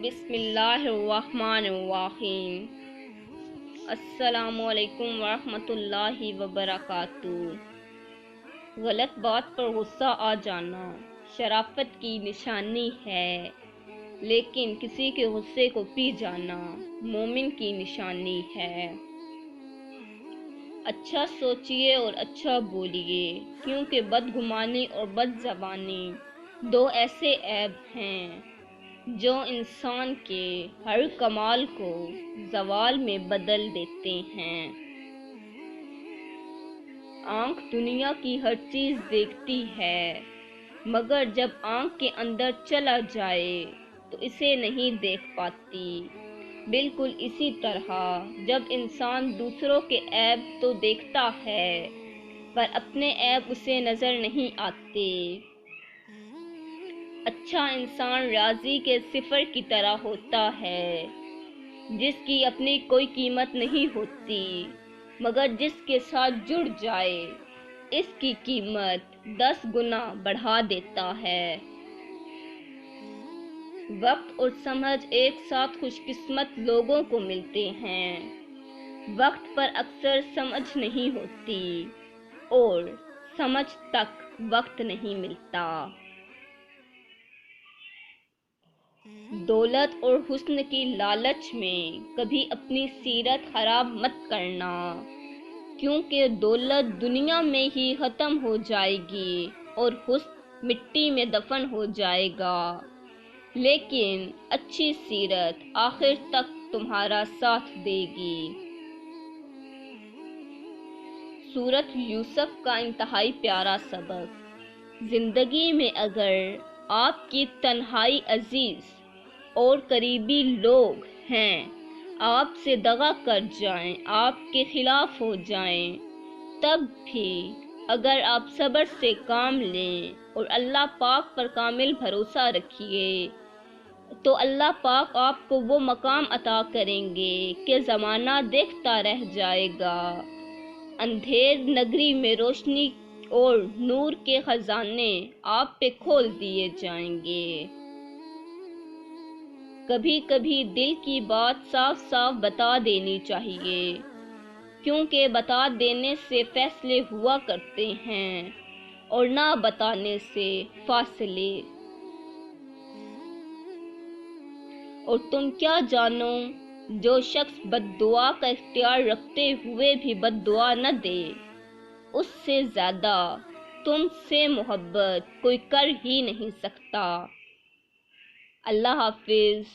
بسم اللہ الرحمن الرحیم۔ السلام علیکم ورحمۃ اللہ وبرکاتہ۔ غلط بات پر غصہ آ جانا شرافت کی نشانی ہے، لیکن کسی کے غصے کو پی جانا مومن کی نشانی ہے۔ اچھا سوچئے اور اچھا بولیے، کیونکہ بدگمانی اور بد زبانی دو ایسے عیب ہیں جو انسان کے ہر کمال کو زوال میں بدل دیتے ہیں۔ آنکھ دنیا کی ہر چیز دیکھتی ہے، مگر جب آنکھ کے اندر چلا جائے تو اسے نہیں دیکھ پاتی۔ بالکل اسی طرح جب انسان دوسروں کے عیب تو دیکھتا ہے پر اپنے عیب اسے نظر نہیں آتے۔ اچھا انسان راضی کے صفر کی طرح ہوتا ہے، جس کی اپنی کوئی قیمت نہیں ہوتی، مگر جس کے ساتھ جڑ جائے اس کی قیمت 10 گنا بڑھا دیتا ہے۔ وقت اور سمجھ ایک ساتھ خوش قسمت لوگوں کو ملتے ہیں۔ وقت پر اکثر سمجھ نہیں ہوتی اور سمجھ تک وقت نہیں ملتا۔ دولت اور حسن کی لالچ میں کبھی اپنی سیرت خراب مت کرنا، کیونکہ دولت دنیا میں ہی ختم ہو جائے گی اور حسن مٹی میں دفن ہو جائے گا، لیکن اچھی سیرت آخر تک تمہارا ساتھ دے گی۔ سورۃ یوسف کا انتہائی پیارا سبق۔ زندگی میں اگر آپ کی تنہائی عزیز اور قریبی لوگ ہیں آپ سے دغا کر جائیں، آپ کے خلاف ہو جائیں، تب بھی اگر آپ صبر سے کام لیں اور اللہ پاک پر کامل بھروسہ رکھیے تو اللہ پاک آپ کو وہ مقام عطا کریں گے کہ زمانہ دیکھتا رہ جائے گا۔ اندھیر نگری میں روشنی اور نور کے خزانے آپ پہ کھول دیے جائیں گے۔ کبھی کبھی دل کی بات صاف صاف بتا دینی چاہیے، کیونکہ بتا دینے سے فیصلے ہوا کرتے ہیں اور نہ بتانے سے فاصلے۔ اور تم کیا جانو، جو شخص بد دعا کا اختیار رکھتے ہوئے بھی بد دعا نہ دے، اس سے زیادہ تم سے محبت کوئی کر ہی نہیں سکتا۔ اللہ حافظ۔